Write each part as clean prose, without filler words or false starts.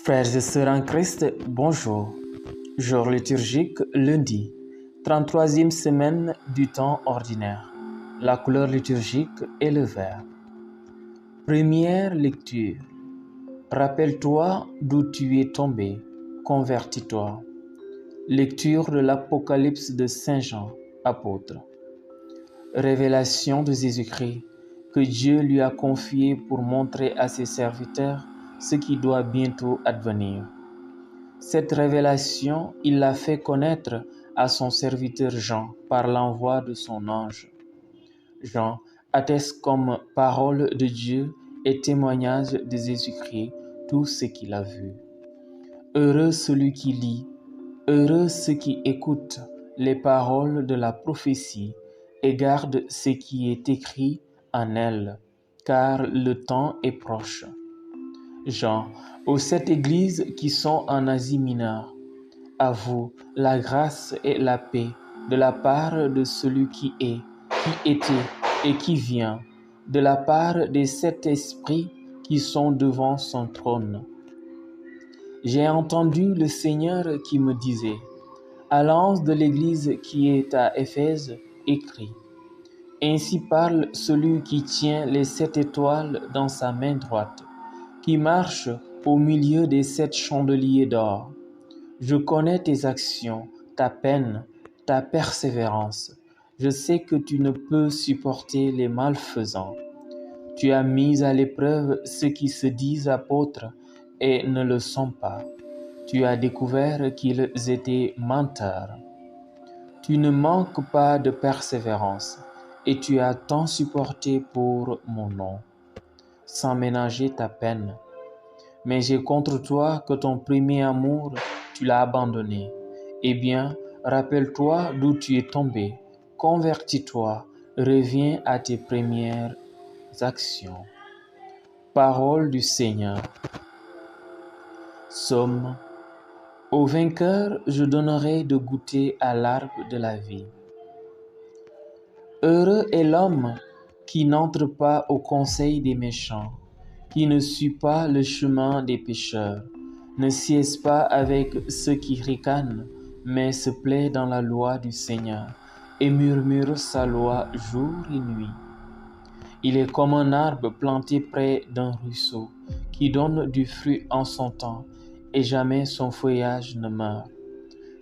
Frères et sœurs en Christ, bonjour. Jour liturgique lundi, 33e semaine du temps ordinaire. La couleur liturgique est le vert. Première lecture. Rappelle-toi d'où tu es tombé, convertis-toi. Lecture de l'Apocalypse de Saint Jean, apôtre. Révélation de Jésus-Christ que Dieu lui a confiée pour montrer à ses serviteurs ce qui doit bientôt advenir. Cette révélation, il l'a fait connaître à son serviteur Jean par l'envoi de son ange. Jean atteste comme parole de Dieu et témoignage de Jésus-Christ tout ce qu'il a vu. Heureux celui qui lit, heureux ceux qui écoutent les paroles de la prophétie et gardent ce qui est écrit en elle, car le temps est proche. Jean, aux 7 églises qui sont en Asie mineure, à vous la grâce et la paix de la part de celui qui est, qui était et qui vient, de la part des 7 esprits qui sont devant son trône. J'ai entendu le Seigneur qui me disait, à l'ange de l'église qui est à Éphèse, écrit, ainsi parle celui qui tient les 7 étoiles dans sa main droite, qui marche au milieu des 7 chandeliers d'or. Je connais tes actions, ta peine, ta persévérance. Je sais que tu ne peux supporter les malfaisants. Tu as mis à l'épreuve ceux qui se disent apôtres et ne le sont pas. Tu as découvert qu'ils étaient menteurs. Tu ne manques pas de persévérance et tu as tant supporté pour mon nom, sans ménager ta peine. Mais j'ai contre toi que ton premier amour, tu l'as abandonné. Eh bien, rappelle-toi d'où tu es tombé, convertis-toi, reviens à tes premières actions. Parole du Seigneur. Somme. Au vainqueur, je donnerai de goûter à l'arbre de la vie. Heureux est l'homme qui n'entre pas au conseil des méchants, qui ne suit pas le chemin des pécheurs, ne siège pas avec ceux qui ricanent, mais se plaît dans la loi du Seigneur et murmure sa loi jour et nuit. Il est comme un arbre planté près d'un ruisseau, qui donne du fruit en son temps, et jamais son feuillage ne meurt.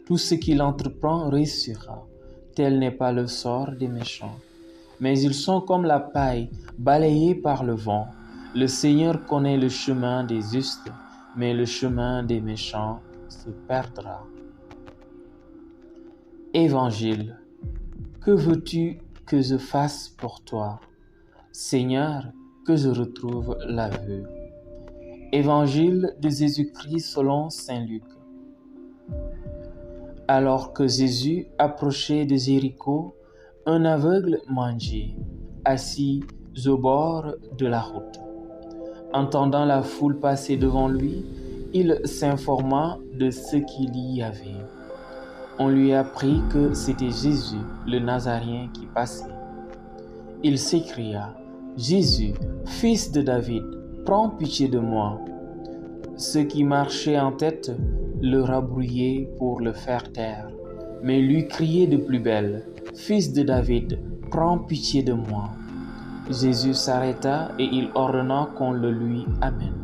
Tout ce qu'il entreprend réussira. Tel n'est pas le sort des méchants. Mais ils sont comme la paille, balayée par le vent. Le Seigneur connaît le chemin des justes, mais le chemin des méchants se perdra. Évangile. Que veux-tu que je fasse pour toi? Seigneur, que je retrouve la vue. Évangile de Jésus-Christ selon saint Luc. Alors que Jésus approchait de Jéricho, un aveugle mendiait, assis au bord de la route. Entendant la foule passer devant lui, il s'informa de ce qu'il y avait. On lui apprit que c'était Jésus, le Nazaréen, qui passait. Il s'écria, « Jésus, fils de David, prends pitié de moi. » Ceux qui marchaient en tête le rabrouillaient pour le faire taire, mais lui criait de plus belle, « Fils de David, prends pitié de moi. » Jésus s'arrêta et il ordonna qu'on le lui amène.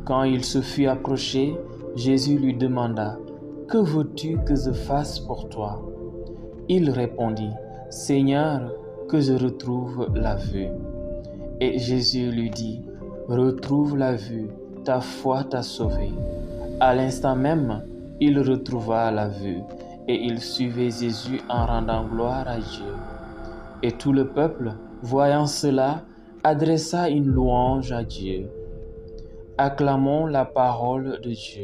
Quand il se fut approché, Jésus lui demanda, « Que veux-tu que je fasse pour toi? » Il répondit, « Seigneur, que je retrouve la vue. » Et Jésus lui dit, « Retrouve la vue, ta foi t'a sauvé. » À l'instant même, il retrouva la vue, et il suivait Jésus en rendant gloire à Dieu. Et tout le peuple, voyant cela, adressa une louange à Dieu. Acclamons la parole de Dieu.